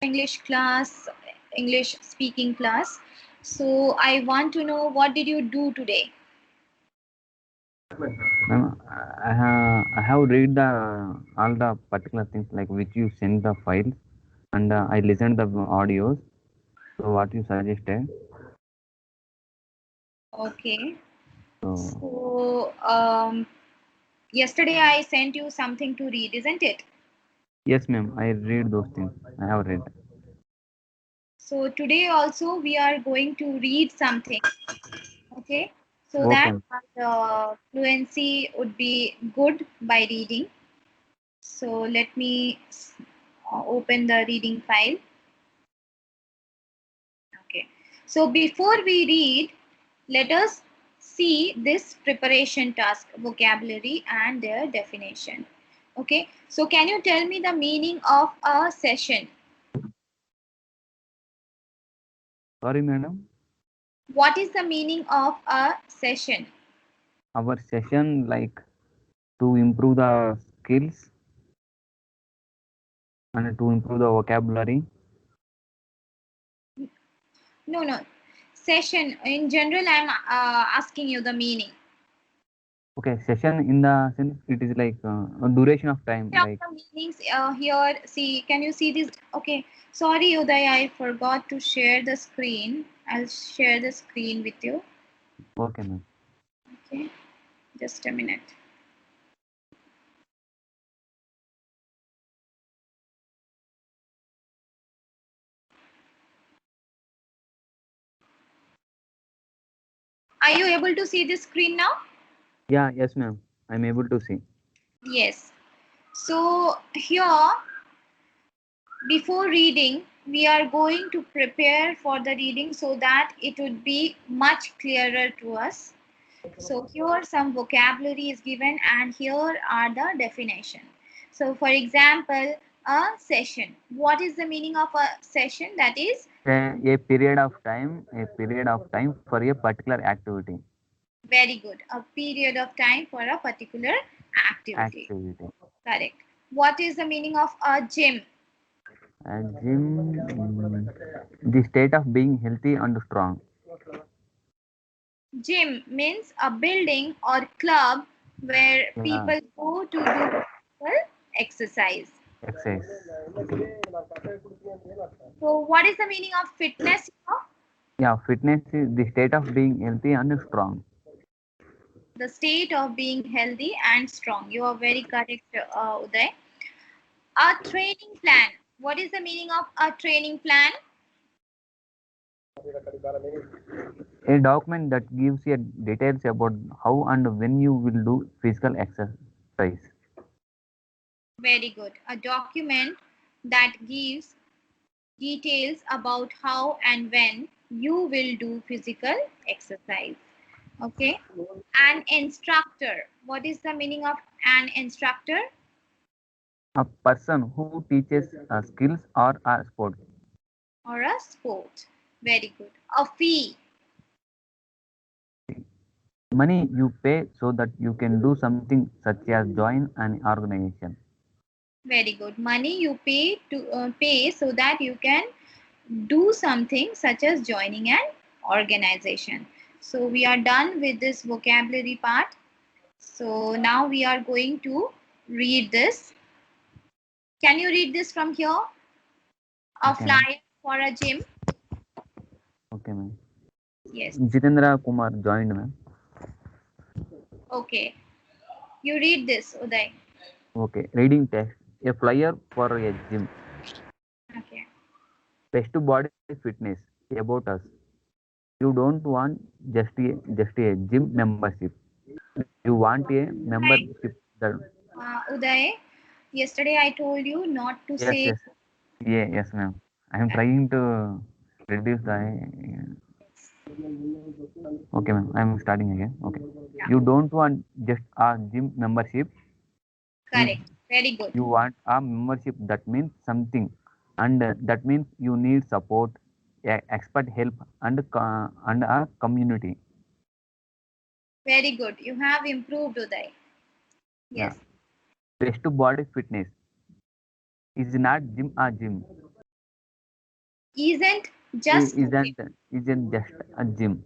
English class, English speaking class. So I want to know, what did you do today? Ma'am, I have read the all the particular things like which you send the files, and I listened the audios. So what you suggested. Okay. So So yesterday I sent you something to read, isn't it? yes, ma'am, I read those things. I have read. So today also we are going to read something, okay? So that Okay. the fluency would be good by reading. So let me open the reading file. Okay. So before we read, let us see this preparation task, vocabulary and their definition. Okay. So can you tell me the meaning of a session? Sorry, madam. What is the meaning of a session? Our session like to improve the skills and to improve the vocabulary. No, no. Session in general, I'm asking you the meaning. Okay, session in the sense it is like a duration of time. Of Like the meanings here. See, can you see this? Okay. Sorry, Uday, I forgot to share the screen. I'll share the screen with you. okay, ma'am. Okay. Just a minute. Are you able to see this screen now? Yeah, yes, ma'am. I'm able to see. Yes. So here, before reading, we are going to prepare for the reading so that it would be much clearer to us. So here some vocabulary is given and here are the definition. So for example, a session. What is the meaning of a session? That is A period of time for a particular activity. very good. A period of time for a particular activity. Activity. Correct. What is the meaning of a gym? Gym, the state of being healthy and strong. Gym means a building or club where Yeah, people go to do physical exercise. exercise. Okay. So what is the meaning of fitness here? Yeah, fitness is the state of being healthy and strong. The state of being healthy and strong. You are very correct, Uday. A training plan. What is the meaning of a training plan? A document that gives you details about how and when you will do physical exercise. Very good. A document that gives details about how and when you will do physical exercise. Okay. An instructor. What is the meaning of an instructor? A person who teaches skills or a sport. Or a sport. Very good. A fee. Money you pay so that you can do something such as join an organization. Very good. Money you pay to pay so that you can do something such as joining an organization. So we are done with this vocabulary part. So now we are going to read this. Can you read this from here? A Okay, ma'am. flyer for a gym. Okay, ma'am. Yes. Jitendra Kumar joined, ma'am. Okay. You read this, Uday. Okay, reading text. A flyer for a gym. Okay. Best body fitness about us. You don't want just a gym membership. You want a membership that Uday, yesterday I told you not to yes, say. yes. Yeah, yes, ma'am. I am trying to reduce the okay, ma'am. I am starting again. Okay. Yeah, You don't want just a gym membership. You correct. Very good. you want a membership that means something, and that means you need support, expert help, and a community. Very good. You have improved, Uday. Yeah. Yes. Best body fitness is not gym a gym. Isn't just a gym. Isn't just a gym.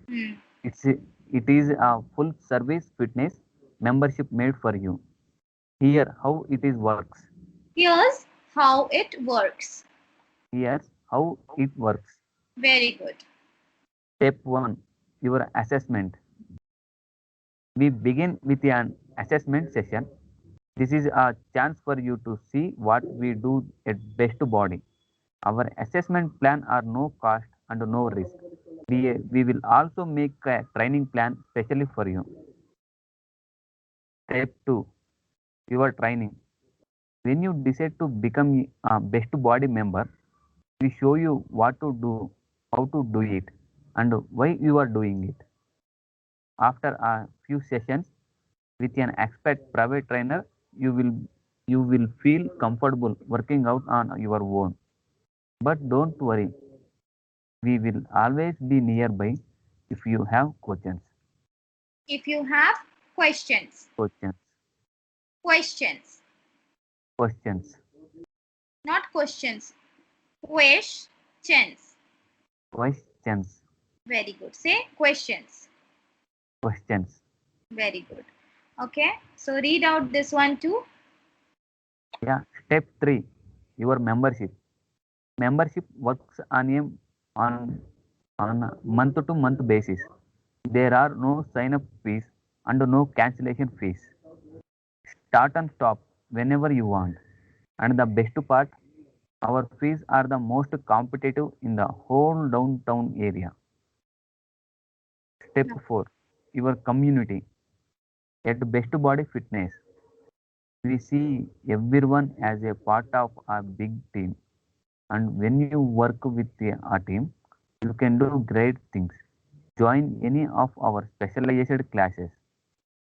Hmm. It is a full service fitness membership made for you. Here how it is works. Here's how it works. Here's how it works. Very good. Step 1, your assessment. We begin with an assessment session. This is a chance for you to see what we do at Best Body. Our assessment plan are no cost and no risk. We will also make a training plan specially for you. Step 2, your training. When you decide to become a Best Body member, we show you what to do, how to do it, and why you are doing it. After a few sessions with an expert private trainer, you will feel comfortable working out on your own. But don't worry, we will always be nearby if you have questions. If you have questions, Questions. questions, Questions. not questions, questions. Questions. Very good. Say questions. Questions. Very good. Okay. So read out this one too. Yeah. Step 3, your membership. Membership works on on a month to month basis. There are no sign up fees and no cancellation fees. Start and stop whenever you want. And the best part, our fees are the most competitive in the whole downtown area. Step 4, your community. At Best Body Fitness, we see everyone as a part of a big team. And when you work with a team, you can do great things. Join any of our specialized classes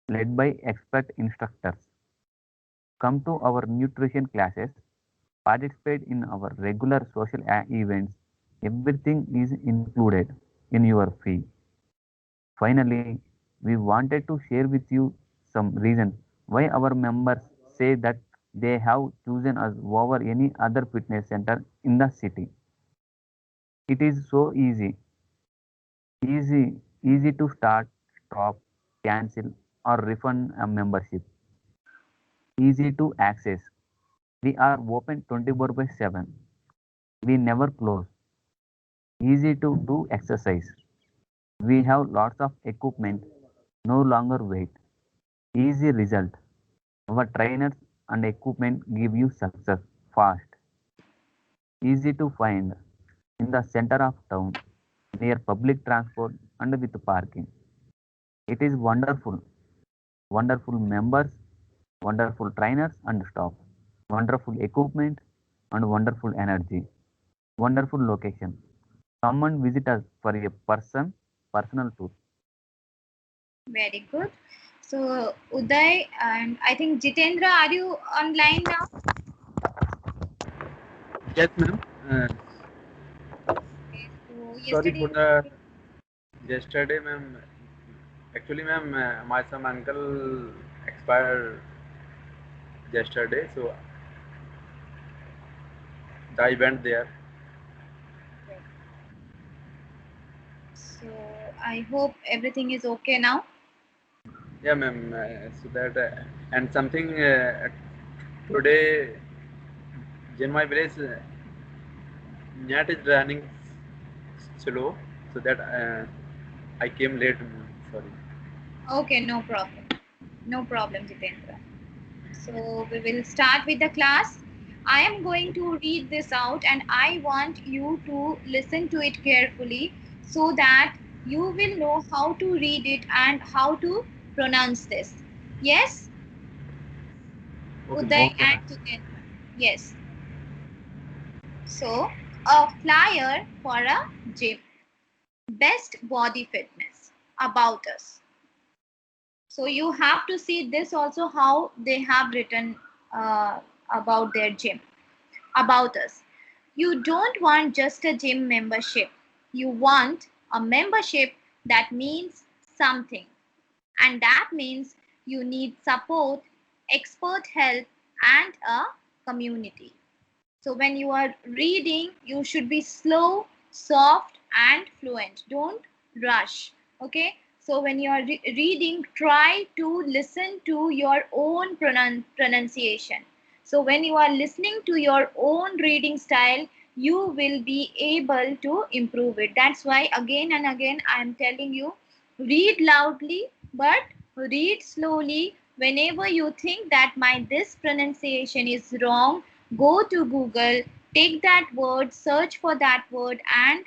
led by expert instructors. Come to our nutrition classes, participate in our regular social events. Everything is included in your fee. Finally, we wanted to share with you some reasons why our members say that they have chosen us over any other fitness center in the city. It is so easy to start, stop, cancel, or refund a membership. Easy to access. We are open 24 by 7. We never close. Easy to do exercise. We have lots of equipment. No longer wait. Easy result. Our trainers and equipment give you success fast. Easy to find in the center of town, near public transport and with parking. It is wonderful. Wonderful members, wonderful trainers and staff, wonderful equipment and wonderful energy. Wonderful location. Come and visit us for a personal tour. Very good. So Uday and I think Jitendra, are you online now? Yes, ma'am. Okay, so Sorry yesterday for the yesterday, ma'am. Actually, ma'am, my some uncle expired yesterday, so I went there. so I hope everything is okay now. Yeah, ma'am. So that and something today in my village, net is running slow, so that I came late, ma'am. Sorry. Okay, no problem. No problem, Jitendra. So we will start with the class. I am going to read this out and I want you to listen to it carefully so that you will know how to read it and how to pronounce this. Yes, Okay, Uday okay, ma'am. and Jitendra. Yes. So, a flyer for a gym. Best body fitness about us. So you have to see this also how they have written about their gym, about us. You don't want just a gym membership. You want a membership that means something. And that means you need support, expert help, and a community. So when you are reading, you should be slow, soft, and fluent. Don't rush. Okay. So when you are reading, try to listen to your own pronunciation. So when you are listening to your own reading style, you will be able to improve it. That's why again and again I am telling you, read loudly but read slowly. Whenever you think that my this pronunciation is wrong, go to Google, take that word, search for that word, and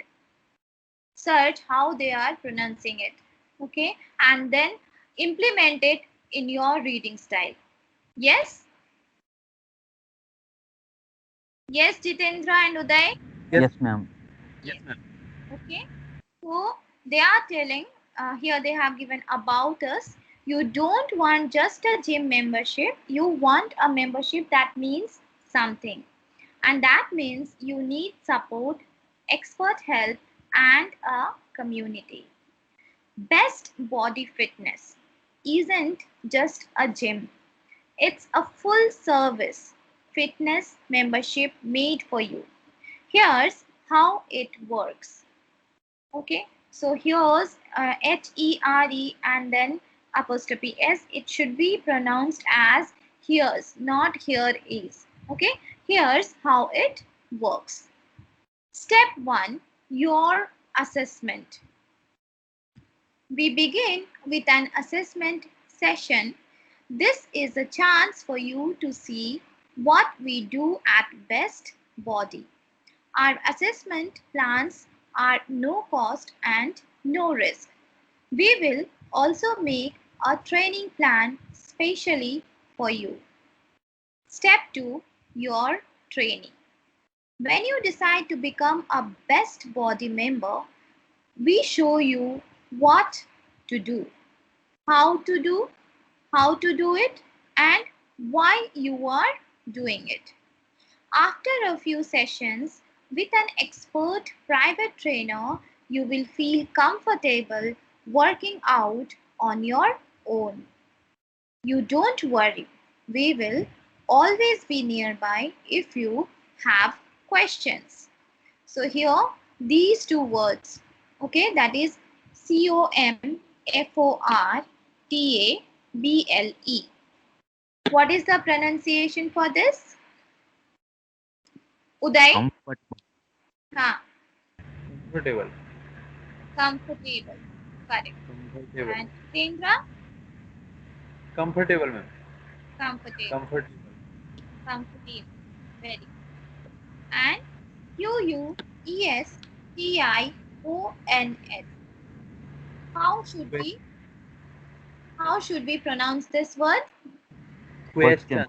search how they are pronouncing it. Okay, and then implement it in your reading style. Yes, yes, Jitendra and Uday. Yes, Yes, ma'am. yes, Yes. ma'am. Okay, so they are telling, here they have given about us. You don't want just a gym membership, you want a membership that means something. And that means you need support, expert help, and a community. Best body fitness isn't just a gym, it's a full service fitness membership made for you. Here's how it works. Okay, so here's HERE and then apostrophe S. It should be pronounced as here's, not here is. Okay, here's how it works. Step 1, your assessment. We begin with an assessment session. This is a chance for you to see what we do at Best Body. Our assessment plans are no cost and no risk. We will also make a training plan specially for you. Step 2, your training. When you decide to become a Best Body member, we show you what to do, how to do, how to do it, and why you are doing it. After a few sessions with an expert private trainer, you will feel comfortable working out on your own. You don't worry, we will always be nearby if you have questions. So here these two words, okay, that is COMFORTABLE. What is the pronunciation for this? Uday? Comfortable. Ha, Comfortable. comfortable. Correct. Comfortable. And Jitendra? Comfortable, ma'am. Comfortable. Comfortable. Comfortable. Very good. And QUESTIONS. How should Que- we how should we pronounce this word? Questions.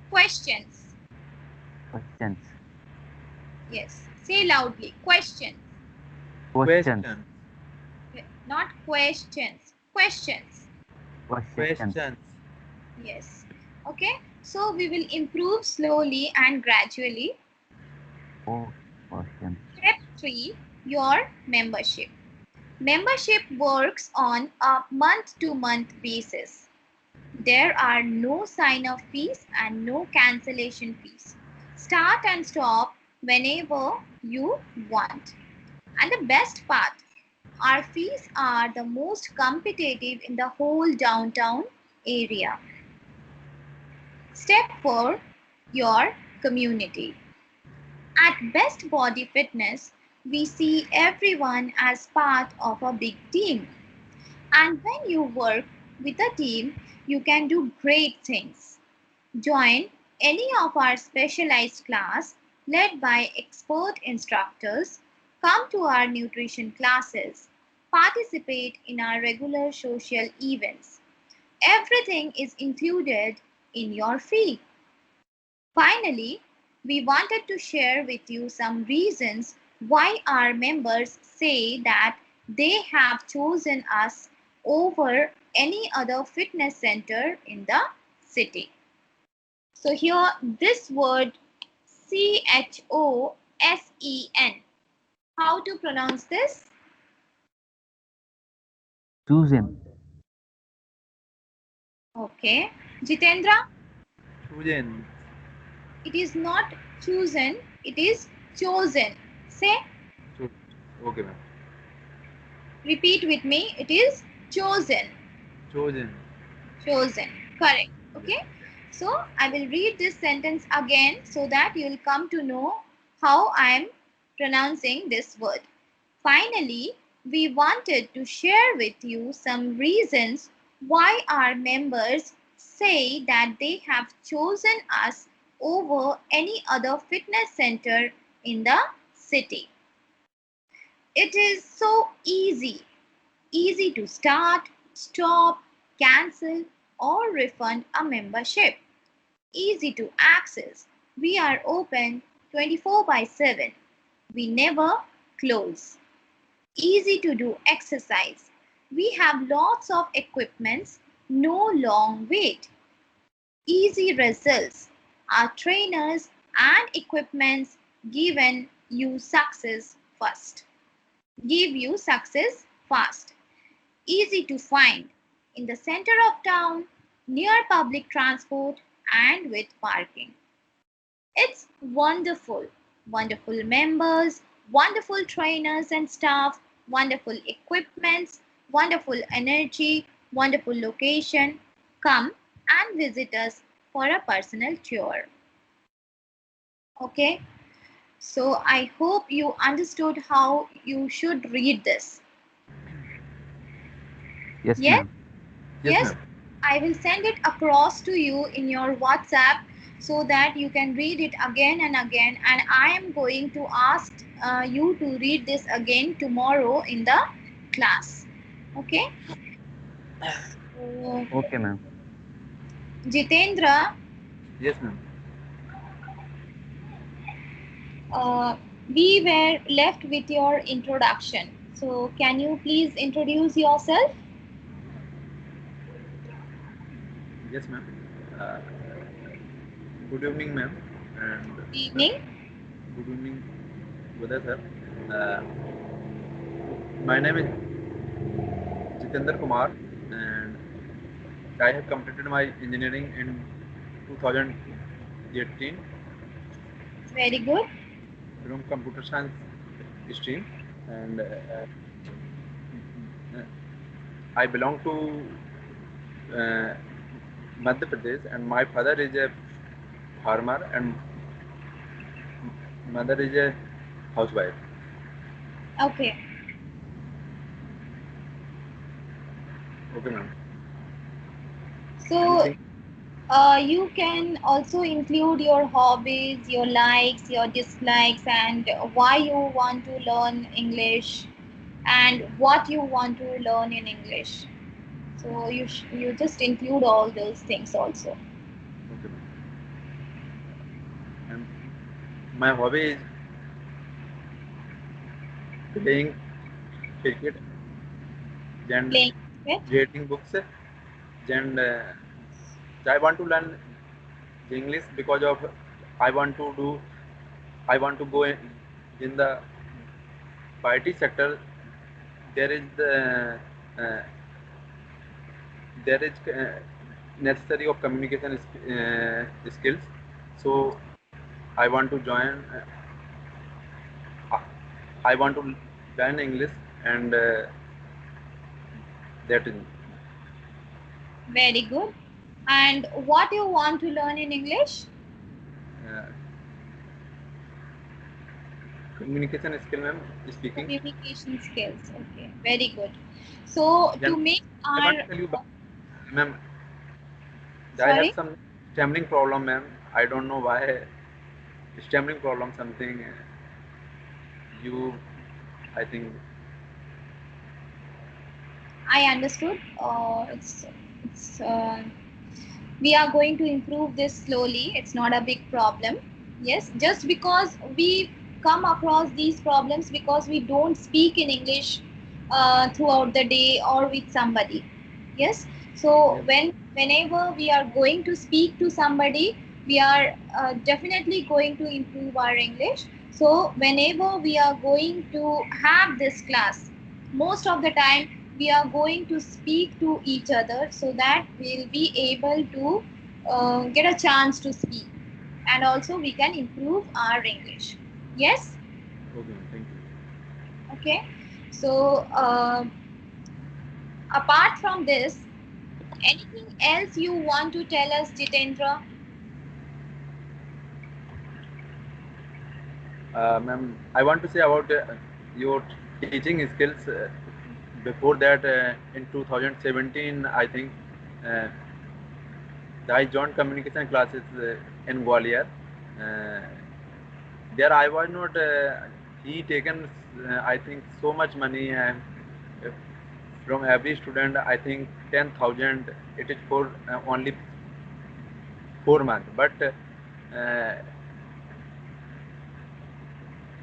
Questions. Questions. Yes. Say loudly. Questions. Questions. Questions. Not questions. Questions. Questions. Questions. Yes. Okay. So we will improve slowly and gradually. Oh, questions. Step 3, your membership. Membership works on a month-to-month basis. There are no sign-up fees and no cancellation fees. Start and stop whenever you want. And the best part, our fees are the most competitive in the whole downtown area. Step 4, your community. At Best Body Fitness, we see everyone as part of a big team. And when you work with a team, you can do great things. Join any of our specialized class led by expert instructors, come to our nutrition classes, participate in our regular social events. Everything is included in your fee. Finally, we wanted to share with you some reasons why our members say that they have chosen us over any other fitness center in the city. So here this word CHOSEN. How to pronounce this? Chosen. Okay. Jitendra, Chosen. it is not chosen, it is chosen. Say, So, okay, ma'am. repeat with me, it is chosen. Chosen. Chosen. Correct. Yes. Okay. So I will read this sentence again so that you will come to know how I am pronouncing this word. Finally, we wanted to share with you some reasons why our members say that they have chosen us over any other fitness center in the city. It is so easy to start, stop, cancel, or refund a membership. Easy to access. We are open 24/7. We never close. Easy to do exercise. We have lots of equipments, no long wait. Easy results. Our trainers and equipments given you success first. Give you success fast. Easy to find in the center of town, near public transport, and with parking. It's wonderful. Wonderful members, wonderful trainers and staff, wonderful equipments, wonderful energy, wonderful location. Come and visit us for a personal tour. Okay, so I hope you understood how you should read this. Yes, Yes? ma'am. Yes, Yes, ma'am. I will send it across to you in your WhatsApp so that you can read it again and again. And I am going to ask you to read this again tomorrow in the class. Okay? So, Okay, ma'am. Jitendra, Yes, ma'am. we were left with your introduction. So, can you please introduce yourself? Yes, ma'am. Uh, Good evening, ma'am. And Good evening. good evening, Buddha sir. Uh, my name is Jitendra Kumar, and I have completed my engineering in 2018 Very good. from computer science stream, and I belong to uh, Madhya Pradesh, and my father is a farmer and mother is a housewife. Okay. Okay, ma'am. So, Anything? you can also include your hobbies, your likes, your dislikes, and why you want to learn English and what you want to learn in English. So you just include all those things also. Okay, ma'am. And my hobby is playing cricket and Playing with. reading books. And I want to learn English because of I want to do I want to go in the IT sector. There is uh, there is necessary of communication skills. So I want to join. I want to learn English, and that is Very good. And what you want to learn in English? uh, communication skill, ma'am. Speaking. Communication skills. Okay, very good. So Then to make I want to our tell you, ma'am. I have sorry. some stammering problem, ma'am. I don't know why stammering problem. Something you, I think. I understood. We are going to improve this slowly. It's not a big problem. Yes, just because we come across these problems because we don't speak in English throughout the day or with somebody. Yes. So Yes. whenever we are going to speak to somebody, we are definitely going to improve our English. So whenever we are going to have this class, most of the time we are going to speak to each other so that we'll be able to get a chance to speak. and also we can improve our English. Yes? Okay, ma'am. Thank you. Okay. So, apart from this, anything else you want to tell us, Jitendra? Ma'am, I want to say about your teaching skills. Before that, in 2017, I think, uh, I joined communication classes in Gwalior. Uh, there, I was not. He taken, I think, so much money from every student. I think 10,000. It is for only 4 months, but.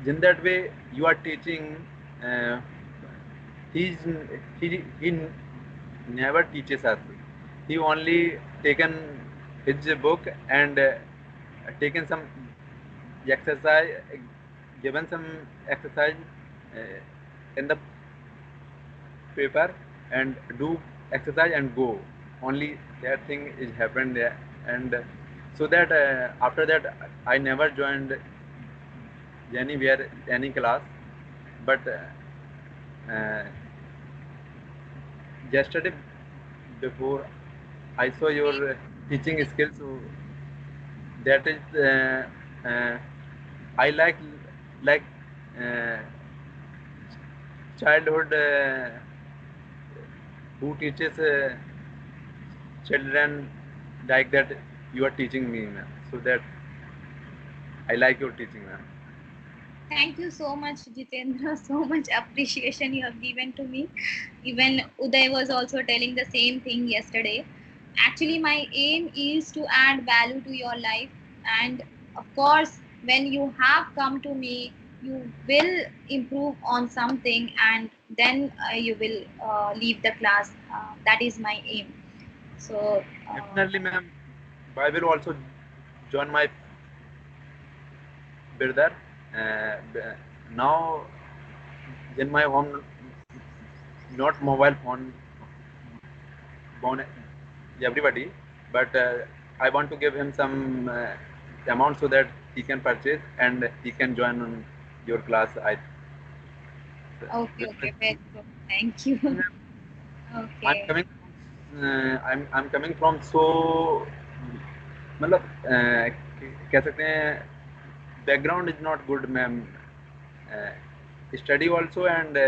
In that way you are teaching, uh, he's he never teaches us. He only taken his book and taken some exercise, given some exercise in the paper and do exercise and go. Only that thing is happened there. And so that after that I never joined anywhere, any class. But yesterday, before I saw your teaching skills, so that is I like uh, childhood who teaches children like that. You are teaching me, ma'am. So that I like your teaching, ma'am. Thank you so much, Jitendra. So much appreciation you have given to me. Even Uday was also telling the same thing yesterday. Actually, my aim is to add value to your life. And of course, when you have come to me, you will improve on something and then you will leave the class. That is my aim. So, Definitely, ma'am. I will also join my brother. Now in my home, not mobile phone phone everybody, but I want to give him some amount so that he can purchase and he can join on your class. okay, okay, very good. Thank you. I'm Okay. coming. I'm coming from so मतलब कह सकते हैं background is not good, ma'am. Study also and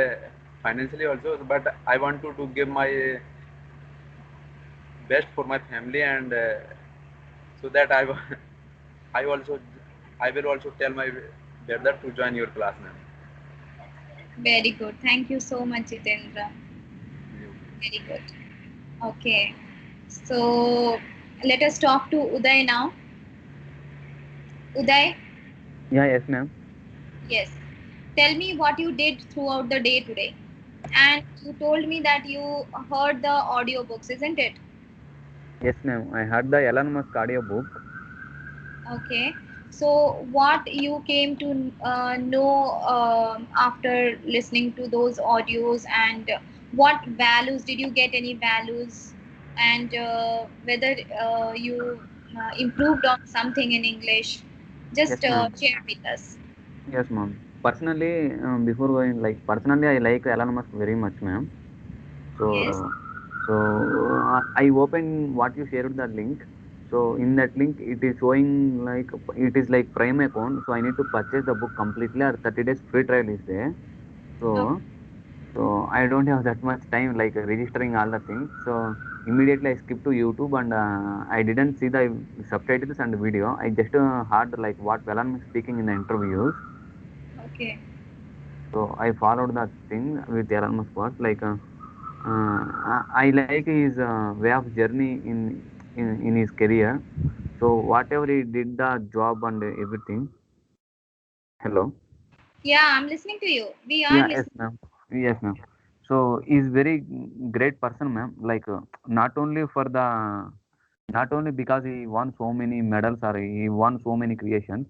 financially also, but I want to give my best for my family and so that I also I will also tell my brother to join your class, ma'am. Very good. Thank you so much, Jitendra. Very good. Okay. So let us talk to Uday now. Uday, Yeah, yes, ma'am. yes. Tell me what you did throughout the day today. And you told me that you heard the audiobooks, isn't it? Yes, ma'am. I heard the Elon Musk audio book. Okay. So what you came to know after listening to those audios, and what values did you get? Any values, and whether you improved on something in English? Just Yes, ma'am. share with us. Yes, ma'am. Personally, before going, like, personally, I like Elon Musk very much, ma'am. Yes. I opened what you shared the link. So in that link, it is showing like it is like Prime account. So I need to purchase the book completely, or 30 days free trial is there. Okay. So I don't have that much time like registering all the things. So immediately I skipped to YouTube and I didn't see the subtitles and video. I just heard like what Velan is speaking in the interviews. Okay. So I followed that thing with Elon Musk was like I like his way of journey in his career. So whatever he did the job and everything. Hello. Yeah, I'm listening to you. We are Yeah, yes, listening. ma'am. Yes, ma'am. So he's very great person, ma'am. Like not only for the not only because he won so many medals or he won so many creations,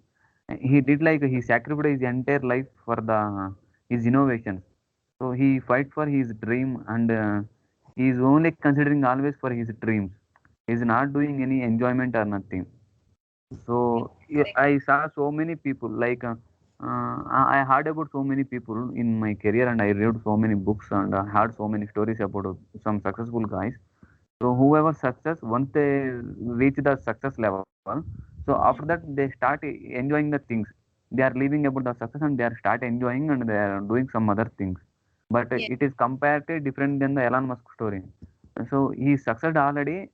he did like he sacrificed his entire life for the his innovations. So he fight for his dream and he is only considering always for his dreams. He is not doing any enjoyment or nothing. So I saw so many people like I heard about so many people in my career, and I read so many books and heard so many stories about some successful guys. So whoever success, once they reach the success level, so after that they start enjoying the things. They are leaving about the success and they are start enjoying and they are doing some other things. But Yes. it is comparatively different than the Elon Musk story. So he succeeded already,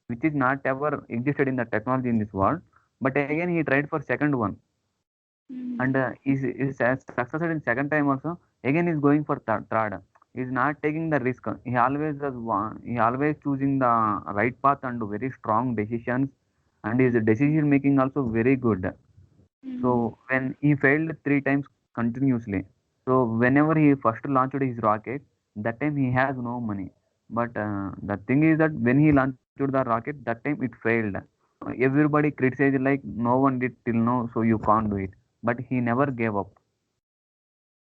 which is not ever existed in the technology in this world. But again he tried for second one, Mhm. and is succeeded in second time also. Again is going for third. He is not taking the risk. He always does one. He always choosing the right path and very strong decisions, and his decision making also very good. Mhm. So when he failed three times continuously, so whenever he first launched his rocket, that time he has no money. But the thing is that when he launched the rocket, that time it failed. Everybody criticized like no one did till now, so you can't do it. But he never gave up,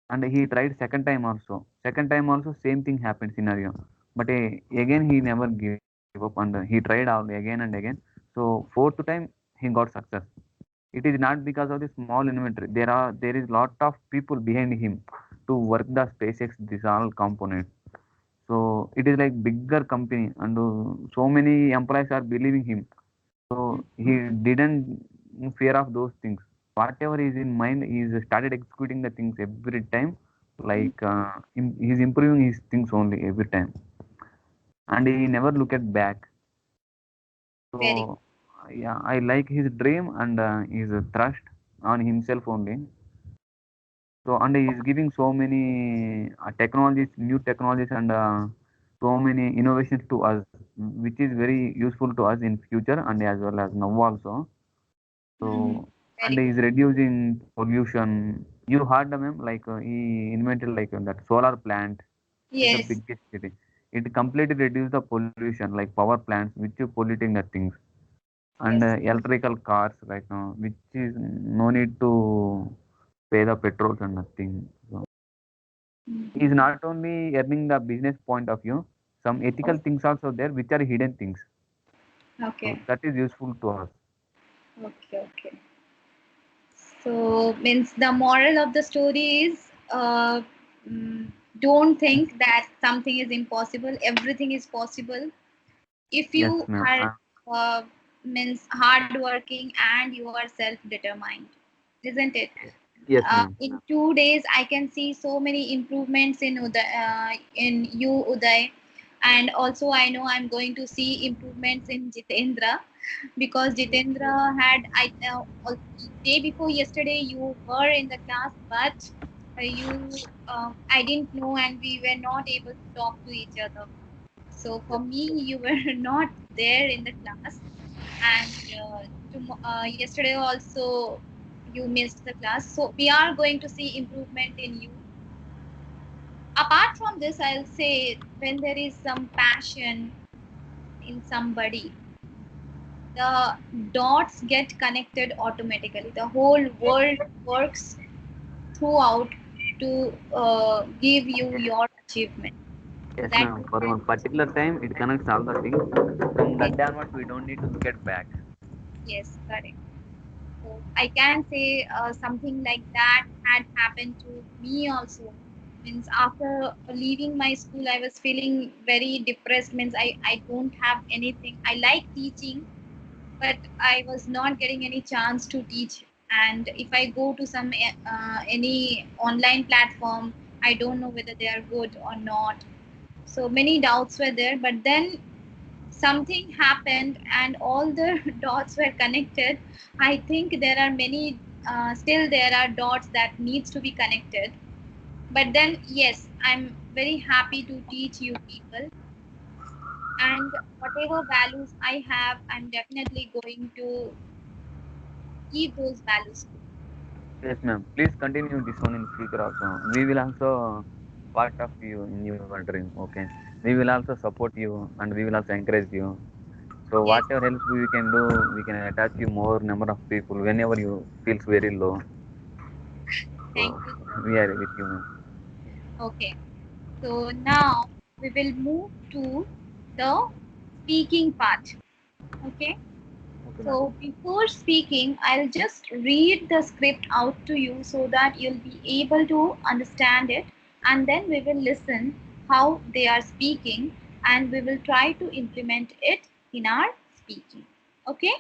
and he tried second time also. Second time also same thing happened scenario. But again he never gave up, and he tried all again and again. So fourth time he got success. It is not because of the small inventory. There is lot of people behind him to work the SpaceX this all components. So it is like bigger company, and so many employees are believing him. So he didn't fear of those things. Whatever is in mind, he's started executing the things every time. Like he's improving his things only every time, and he never looked back. Very. So yeah, I like his dream and his trust on himself only. So and he is giving so many technologies, new technologies, and so many innovations to us, which is very useful to us in future and as well as now also. Mhm. So Very and he good. is reducing pollution. You heard of him like he invented like that solar plant is the Yes. biggest city. It completely reduced the pollution like power plants which are polluting the things, and Yes. electrical cars right now, which is no need to pay the petrols and nothing. So he's Mhm. not only earning the business point of view, some ethical things also there which are hidden things. So Okay. that is useful to us. Okay. Okay. So means the moral of the story is mm, don't think that something is impossible. Everything is possible if Yes, you ma'am. are uh, means hardworking and you are self-determined, isn't it? Yes, ma'am. In 2 days I can see so many improvements in in you, Uday, and also I know I'm going to see improvements in Jitendra, because Jitendra had day before yesterday you were in the class, but you I didn't know and we were not able to talk to each other. So for me you were not there in the class, and yesterday also you missed the class, so we are going to see improvement in you. Apart from this, I'll say when there is some passion in somebody, the dots get connected automatically, the whole world works throughout to give you your achievement. Yes, That ma'am. is For my one particular time, it connects all the things. From that day onwards, we don't need to look at back. yes, correct. So I can say something like that had happened to me also. Means after leaving my school, I was feeling very depressed. Means I don't have anything. I like teaching, but I was not getting any chance to teach. And if I go to some any online platform, I don't know whether they are good or not. So many doubts were there. But then something happened and all the dots were connected. I think there are many still there are dots that needs to be connected, but then yes, I'm very happy to teach you people, and whatever values I have, I'm definitely going to give those values to Yes, ma'am. Please continue this one in future also. We will also part of you in your dream. Okay. We will also support you and we will also encourage you. So you. Yes, whatever else we can do, we can attach you more number of people whenever you feels very low. thank So you so we much. are with you, ma'am. Okay, so now we will move to the speaking part. Okay, Okay, So madam. before speaking, I'll just read the script out to you so that you'll be able to understand it, and then we will listen how they are speaking and we will try to implement it in our speaking. Okay?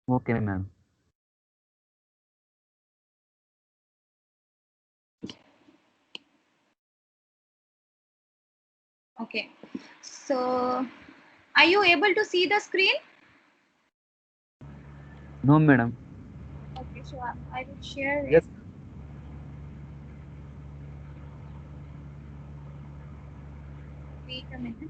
Okay, madam. Okay. So are you able to see the screen? No, madam. Okay, so I will share it. Yes. Wait a minute.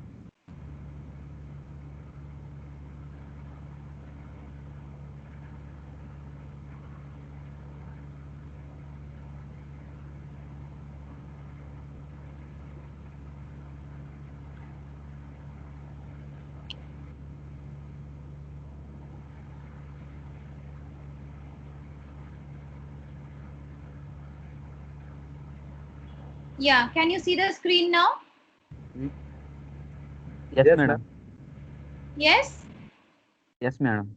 Yeah, can you see the screen now? Yes, Yes, madam. ma'am. Yes? Yes, madam.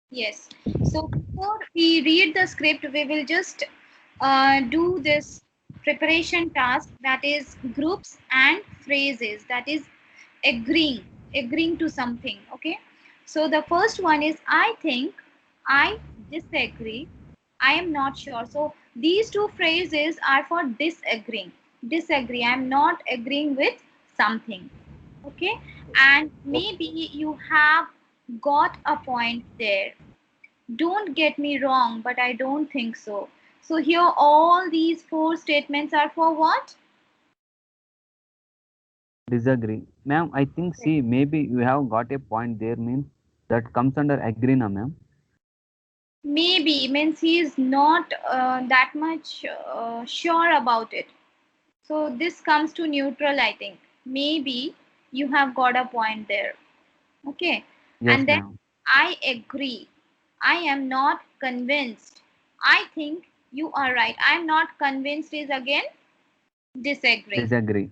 Yes. So before we read the script, we will just do this preparation task, that is groups and phrases, that is agreeing to something. Okay. So the first one is I think, I disagree, I am not sure. So these two phrases are for disagreeing. Disagree. I am not agreeing with something. Okay. And maybe you have got a point there. Don't get me wrong, but I don't think so. So here all these four statements are for what? Disagree. Ma'am, I think, see, maybe you have got a point there, means that comes under agree na, ma'am. Maybe means he is not that much sure about it. So this comes to neutral, I think. Maybe you have got a point there. Okay. Yes, And then ma'am. I agree. I am not convinced. I think you are right. I am not convinced is again disagree. Disagree.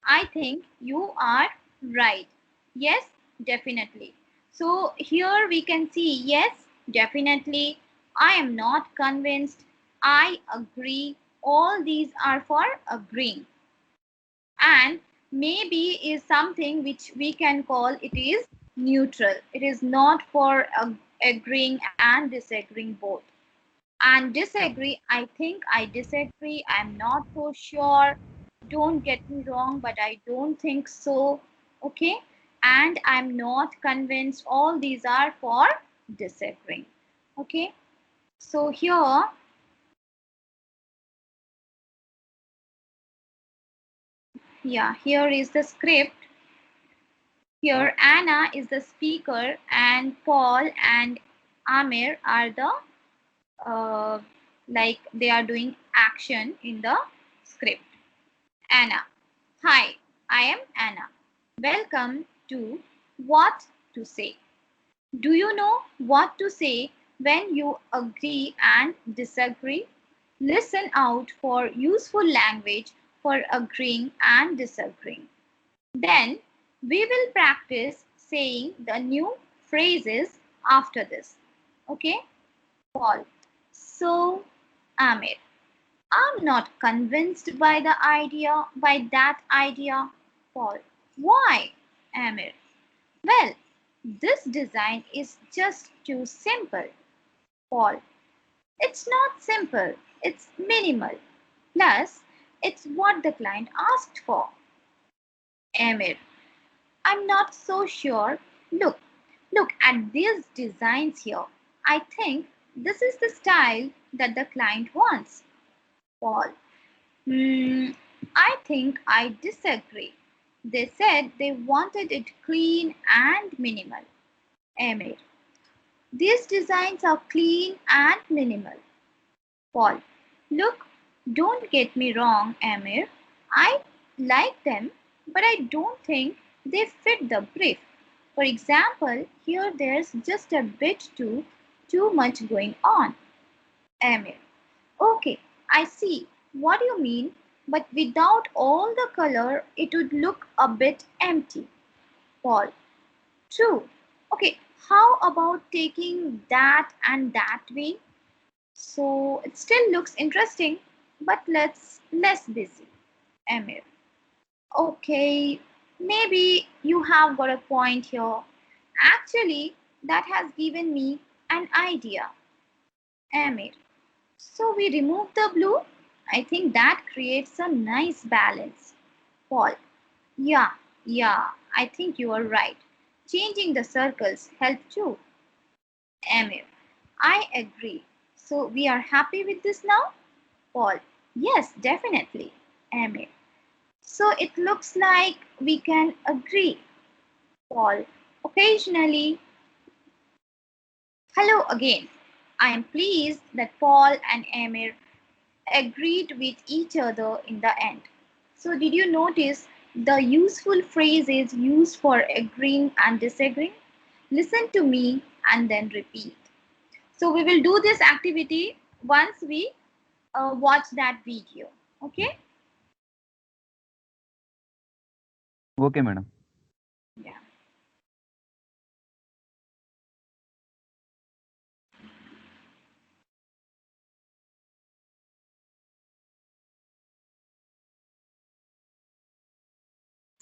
I think you are right. Yes, definitely. So here we can see yes, definitely. I am not convinced. I agree. All these are for agreeing. And maybe is something which we can call it is neutral. It is not for agreeing and disagreeing both. And disagree, I think I disagree, I'm not so sure, don't get me wrong, but I don't think so. Okay. And I'm not convinced, all these are for disagreeing. Okay. So here, yeah, here is the script. Here Anna is the speaker and Paul and Amir are the uh, like they are doing action in the script. Anna. Hi, I am Anna. Welcome to What to Say. Do you know what to say when you agree and disagree? Listen out for useful language for agreeing and disagreeing. Then we will practice saying the new phrases after this. Okay, Paul. So, Amir. I'm not convinced by that idea, Paul. Why, Amir? Well, this design is just too simple, Paul. It's not simple, it's minimal. Plus, it's what the client asked for. Amir, I'm not so sure. Look at these designs here. I think this is the style that the client wants. Paul, Hmm, I think I disagree. They said they wanted it clean and minimal. Amir. These designs are clean and minimal. Paul. Look, don't get me wrong, Amir. I like them, but I don't think they fit the brief. For example, here there's just a bit too much going on. Amir. Okay, I see what you mean, but without all the color, it would look a bit empty. Paul. True. Okay, How about taking that and that way? So it still looks interesting, but less busy. Amir. Okay, maybe you have got a point here. Actually, that has given me an idea. Amir. So we remove the blue. I think that creates a nice balance. Paul. Yeah, I think you are right. Changing the circles help too. Amir. I agree. So we are happy with this now? Paul. Yes, definitely. Amir. So it looks like we can agree. Paul. Occasionally. Hello again. I am pleased that Paul and Amir agreed with each other in the end. So did you notice the useful phrases used for agreeing and disagreeing? Listen to me and then repeat. So we will do this activity once we watch that video. Okay? Okay, madam. Yeah.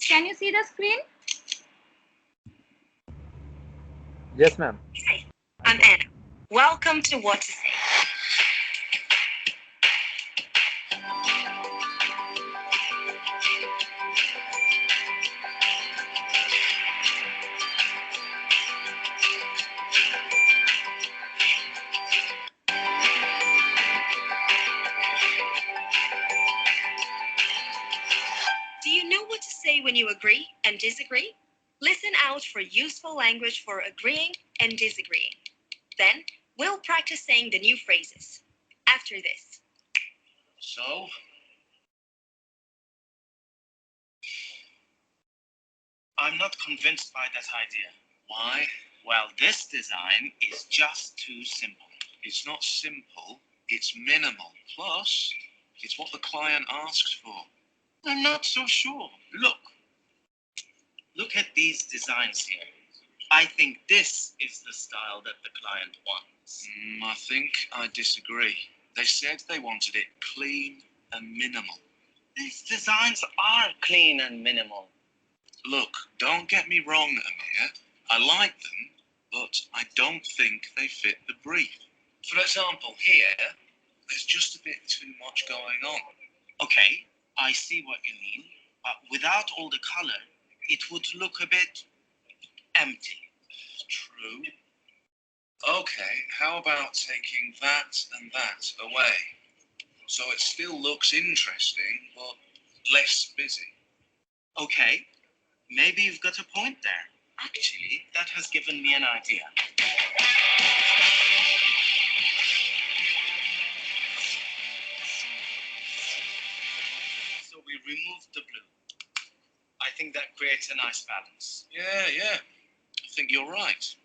Can you see the screen? Yes, ma'am. Hi, I'm Anna. Welcome to What to Say. Do you know what to say when you agree and disagree? Listen out for useful language for agreeing and disagreeing. Then we'll practice saying the new phrases. After this. So, I'm not convinced by that idea. Why? Well, this design is just too simple. It's not simple, it's minimal. Plus, it's what the client asks for. I'm not so sure. Look at these designs here. I think this is the style that the client wants. I think I disagree. They said they wanted it clean and minimal. These designs are clean and minimal. Look, don't get me wrong, Amir. I like them, but I don't think they fit the brief. For example, here, there's just a bit too much going on. Okay, I see what you mean, but without all the color, it would look a bit empty. True. Okay, how about taking that and that away? So it still looks interesting, but less busy. Okay, maybe you've got a point there. Actually, that has given me an idea. So we remove the blue. I think that creates a nice balance. Yeah. I think you're right.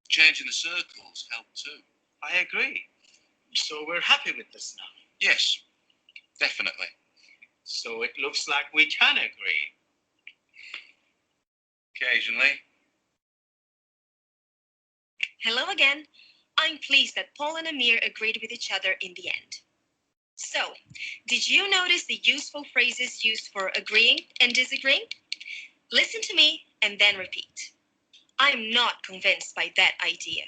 Changing the circles help too. I agree. So we're happy with this now. Yes, definitely. So it looks like we can agree. Occasionally. Hello again. I'm pleased that Paul and Amir agreed with each other in the end. So, did you notice the useful phrases used for agreeing and disagreeing? Listen to me and then repeat. I'm not convinced by that idea.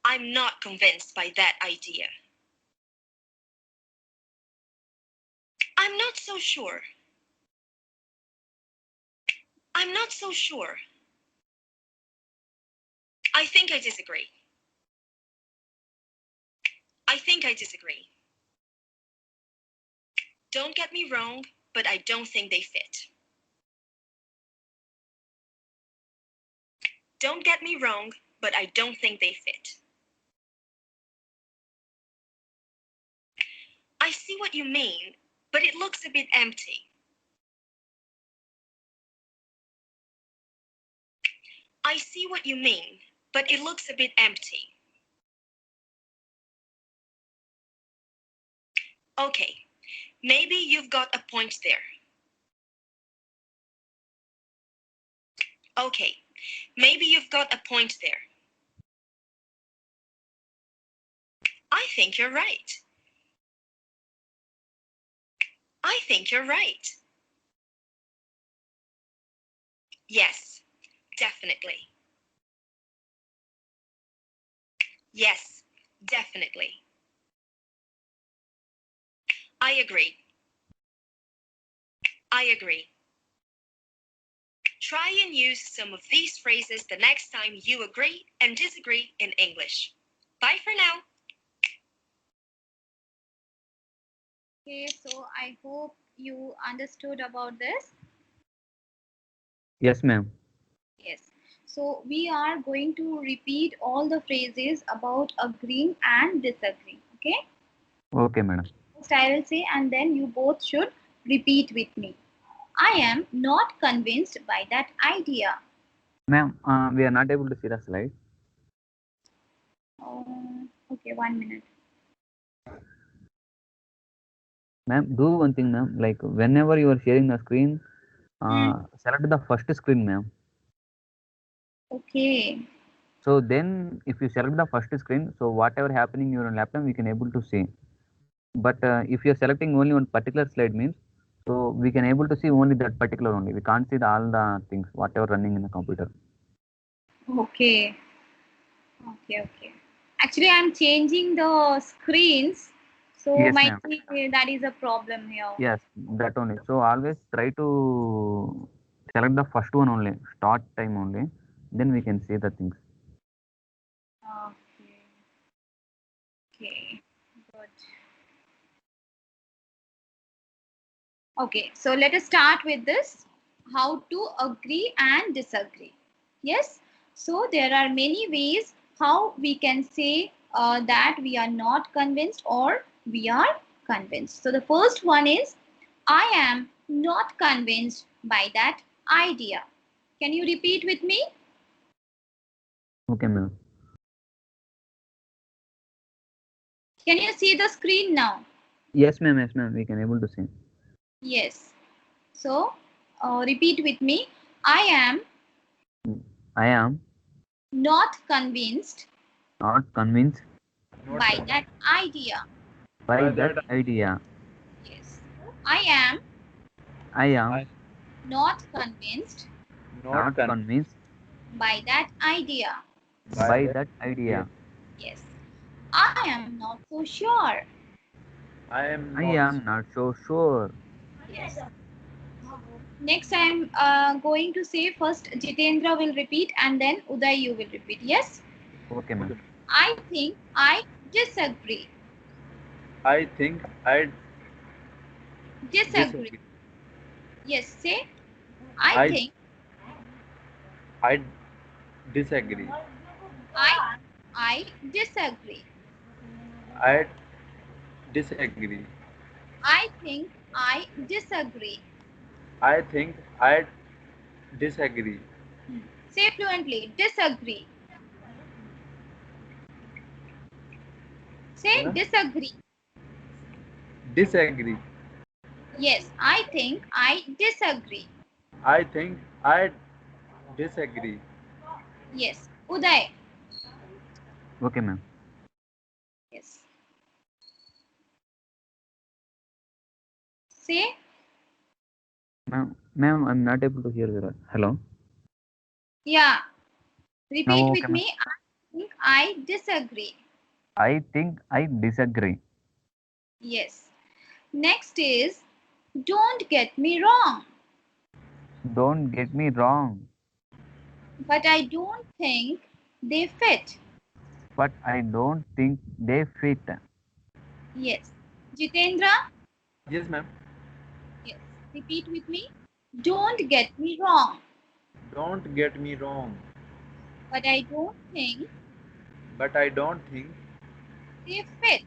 I'm not convinced by that idea. I'm not so sure. I'm not so sure. I think I disagree. I think I disagree. Don't get me wrong, but I don't think they fit. Don't get me wrong, but I don't think they fit. I see what you mean, but it looks a bit empty. I see what you mean, but it looks a bit empty. Okay, maybe you've got a point there. Okay, maybe you've got a point there. I think you're right. I think you're right. Yes, definitely. Yes, definitely. I agree. I agree. Try and use some of these phrases the next time you agree and disagree in English. Bye for now. Okay, so I hope you understood about this. Yes, ma'am. Yes. So we are going to repeat all the phrases about agreeing and disagreeing. Okay. Okay, madam. First I will say, and then you both should repeat with me. I am not convinced by that idea. Ma'am, we are not able to see the slide. Okay, 1 minute. Ma'am, do one thing, ma'am. Like whenever you are sharing the screen, select the first screen, ma'am. Okay. So then, if you select the first screen, so whatever happening in your laptop, we can able to see. But if you're selecting only one particular slide means, so we can able to see only that particular only. We can't see all the things, whatever running in the computer. Okay. Okay. Actually, I'm changing the screens, so Yes, might ma'am. be that is a problem here. Yes, that only. So always try to select the first one only, start time only. Then we can see the things. Okay. Okay. Good. Okay, so let us start with this. How to agree and disagree. Yes. So there are many ways how we can say that we are not convinced or we are convinced. So the first one is I am not convinced by that idea. Can you repeat with me? Okay, ma'am. Can you see the screen now? Yes, ma'am. Yes, ma'am. We can able to see. Yes. So repeat with me. I am I am not convinced not convinced by that idea. by that idea. Yes. I am I am not convinced not convinced by that idea. by that idea. Yes. I am not so sure. I am I not. am not so sure. Yes. Next, I am going to say first Jitendra will repeat and then Uday you will repeat. Yes. Okay, ma'am. I think I disagree. I think I Disagree. disagree. Yes. Say I I think I disagree. I disagree. I disagree. I think I disagree. I think I disagree. Say fluently disagree. Say Huh? disagree. Disagree. Yes, I think I disagree. I think I disagree. Yes, Uday. Okay, ma'am. Yes. Say Ma'am, I'm not able to hear you. Hello. yeah. Repeat Oh, with okay, ma'am. me. I think I disagree. I think I disagree. Yes. Next is don't get me wrong, Don't get me wrong, but I don't think they fit. but I don't think they fit. Yes. Jitendra. Yes, ma'am. Yes. Repeat with me. Don't get me wrong, Don't get me wrong, but I don't think but I don't think they fit.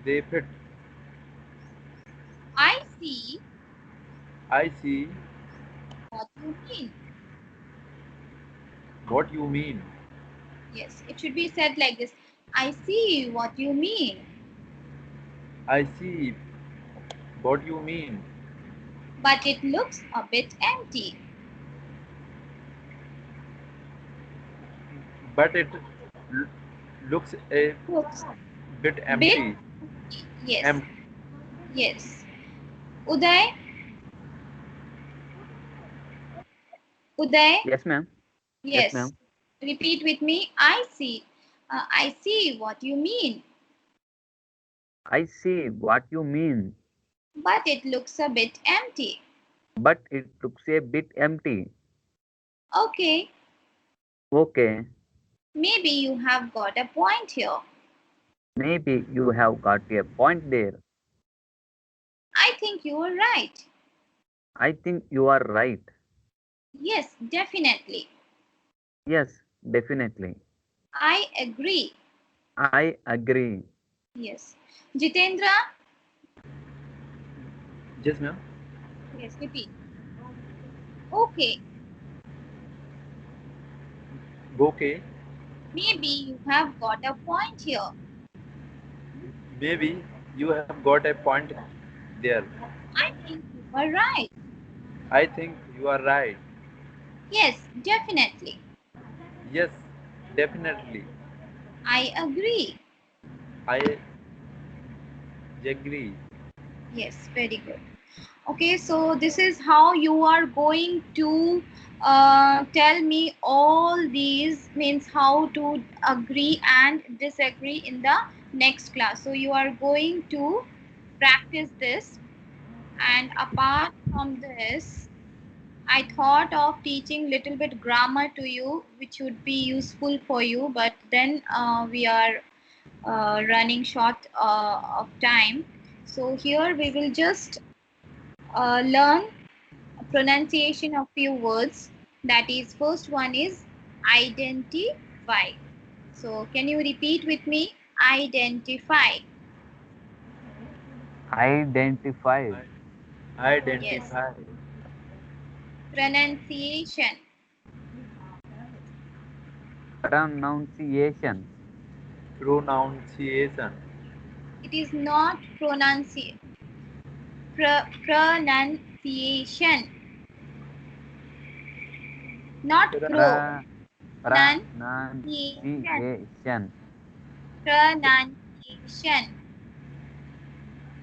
they fit. I see I see what you mean. what you mean. Yes, it should be said like this. I see what you mean, I see what you mean, but it looks a bit empty. but it l- looks a Looks bit bit. empty. Yes. Empty. Yes. Uday. Uday. Yes, ma'am. Yes, Yes. ma'am. Repeat with me. I see. I see what you mean. I see what you mean, But it looks a bit empty. but it looks a bit empty. Okay. Okay, Maybe you have got a point here. maybe you have got a point there. I think you are right. I think you are right. Yes, definitely. Yes, definitely. I agree. I agree. Yes. Jitendra? Yes, ma'am. Yes, repeat. Okay. Okay. Maybe you have got a point here. Maybe you have got a point there. I think you are right. I think you are right. Yes, definitely. Yes, definitely. I agree. I agree. Yes, very good. Okay, so this is how you are going to tell me all these, means how to agree and disagree in the next class. So you are going to practice this, and apart from this, I thought of teaching little bit grammar to you, which would be useful for you, but then we are running short of time. So here we will just learn pronunciation of few words. That is, first one is identify. So can you repeat with me? Identify. Identify. Yes. Identify. Pronunciation. Pronunciation. Pronunciation. It is not pronunciation. Pronunciation. Not pro. Pronunciation. Pronunciation. Pronunciation.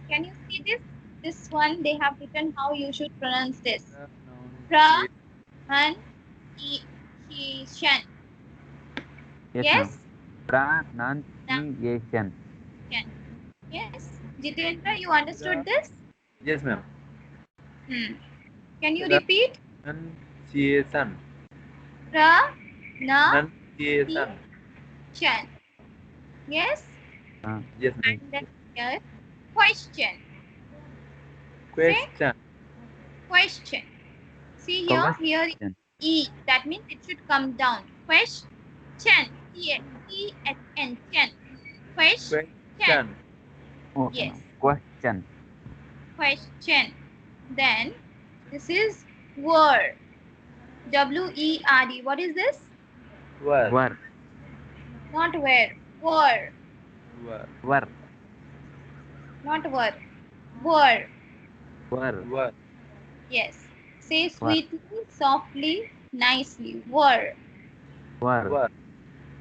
Can you see this? This one they have written how you should pronounce this. Pronunciation. Yes, ma'am. Yes? Pronunciation. Yes. Jitendra, you understood this? Yes, ma'am. Hmm. Can you repeat? Pronunciation. Pronunciation. Pronunciation. Yes? Yes, ma'am. And then here, question. Say Question. question. See here, here is Question. E. That means it should come down. Question. T-N. Question. Question. Okay, Yes. ma'am. Question. Question. Then this is word. W-E-R-D. What is this? Word. Were. Not where. Word. Word. Were. Not word. Word. Were. Word. Yes. Say Were. sweetly, softly, nicely. Word. Were. Word.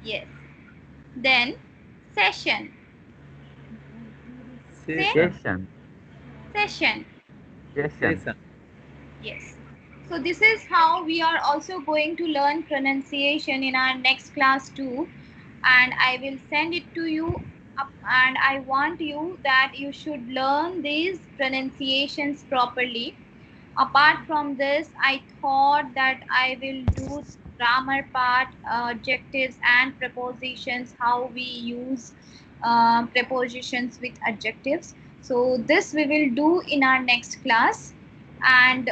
Yes. Then session. Say Session. Session. session. Session. Session. Yes. So this is how we are also going to learn pronunciation in our next class too. And I will send it to you up, and I want you that you should learn these pronunciations properly. Apart from this, I thought that I will do grammar part, adjectives and prepositions, how we use prepositions with adjectives. So this we will do in our next class. And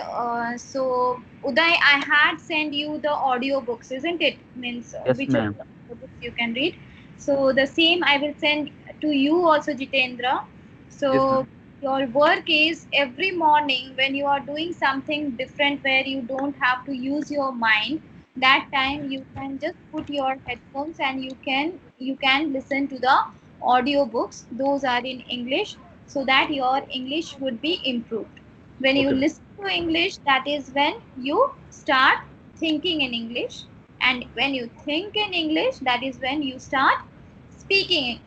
so Uday, I had sent you the audio books, isn't it? Means Yes, which of ma'am. the books you can read. So the same I will send to you also, Jitendra. So Yes, ma'am. your work is every morning when you are doing something different where you don't have to use your mind, that time you can just put your headphones and you can listen to the audio books. Those are in English, so that your English would be improved. When you Okay, ma'am. listen to English, that is when you start thinking in English. And when you think in English, that is when you start speaking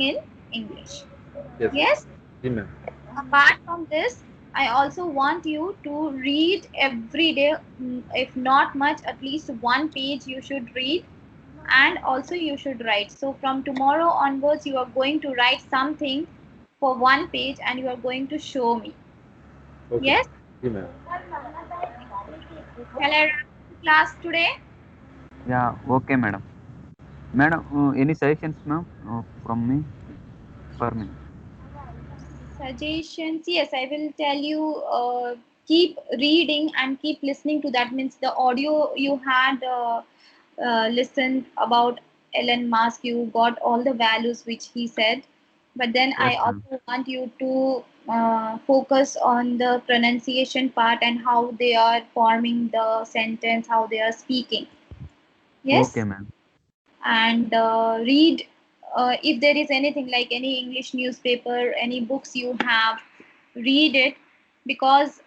in English. Yes. Yes. जी ma'am. Apart from this, I also want you to read every day, if not much, at least one page you should read, and also you should write. So from tomorrow onwards, you are going to write something for one page and you are going to show me. Okay. Yes? जी ma'am. Shall I wrap the class today? Yeah, okay, madam. Madam, any suggestions, ma'am, from me? For me. Suggestions? Yes, I will tell you. Keep reading and keep listening to that. Means the audio you had listened about Elon Musk, you got all the values which he said. But then I Yes, ma'am. also want you to focus on the pronunciation part and how they are forming the sentence, how they are speaking. Yes. Okay, ma'am. And read if there is anything like any English newspaper, any books you have, read it, because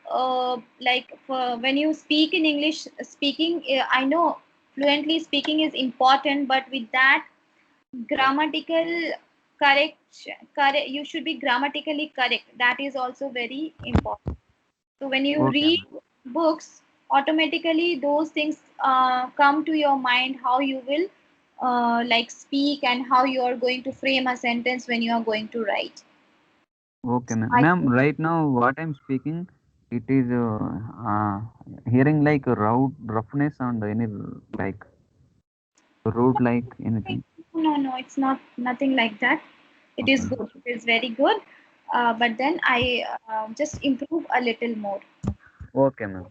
like when you speak in English, speaking, I know fluently speaking is important, but with that, grammatical correct, you should be grammatically correct. That is also very important. So when you Okay, read ma'am. books, automatically those things come to your mind, how you will like speak and how you are going to frame a sentence when you are going to write. Okay, ma'am. I Ma'am, think right now, what I'm speaking, it is hearing like a roughness and any like rude like anything. no, it's not nothing like that. It is Okay. good. It is very good. But then I just improve a little more. Okay, ma'am.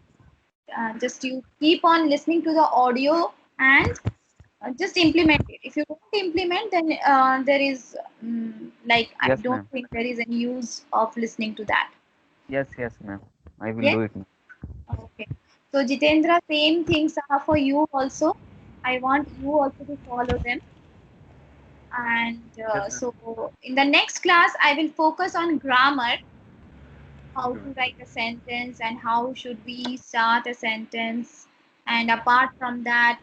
Just you keep on listening to the audio and just implement it. If you don't implement, then there is like I Yes, don't ma'am. think there is any use of listening to that. Yes, ma'am. I will Yes. do it, ma'am. Okay. So Jitendra, same things are for you also. I want you also to follow them. And Yes ma'am. so in the next class, I will focus on grammar, how Okay to ma'am. write a sentence and how should we start a sentence. And apart from that,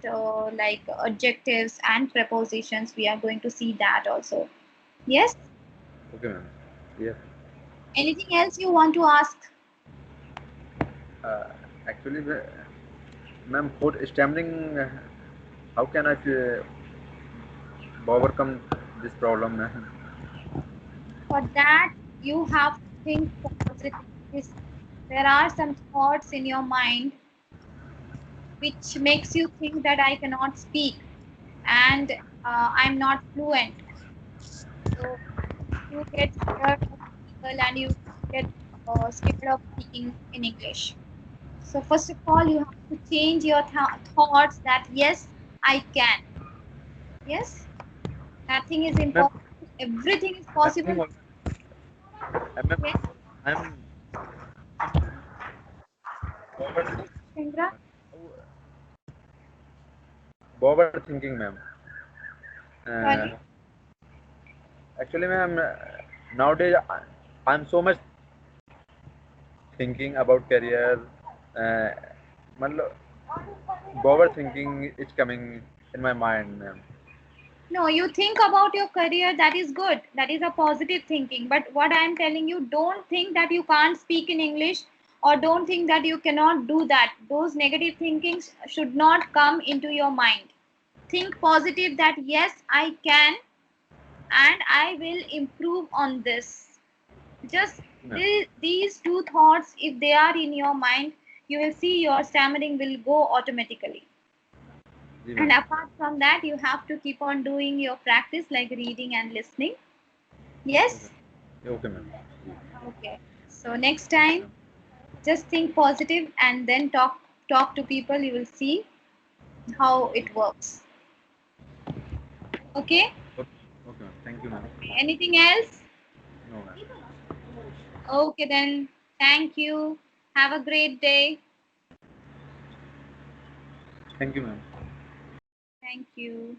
like adjectives and prepositions, we are going to see that also. Yes. Okay ma'am. Yes. Anything else you want to ask? Actually, ma'am, for stammering, how can I overcome this problem, ma'am? For that, you have to think positive. There are some thoughts in your mind which makes you think that I cannot speak and I'm not fluent. So you get scared of people and you get scared of speaking in English. So first of all, you have to change your thoughts that yes, I can. Yes, nothing is Ma'am, impossible. Everything is I'm possible. doing all. Ma'am, Yes, I'm forward, Indra. forward thinking, ma'am. Uh, Sorry. Actually, ma'am, nowadays I'm so much thinking about career. Uh, मतलब, overthinking is coming in my mind, ma'am. No, you think about your career, that is good. That is a positive thinking. But what I am telling you, don't think that you can't speak in English or don't think that you cannot do that. Those negative thinkings should not come into your mind. Think positive that yes, I can and I will improve on this. Just Ma'am. these two thoughts, if they are in your mind, you will see your stammering will go automatically. जी And ma'am. apart from that, you have to keep on doing your practice like reading and listening. Okay. Yes? Okay, ma'am. Okay. So next time, just think positive and then talk to people. You will see how it works. Okay? Okay, okay, ma'am. Thank you, ma'am. Anything else? No, ma'am. Okay then. Thank you. Have a great day. Thank you, ma'am. Thank you.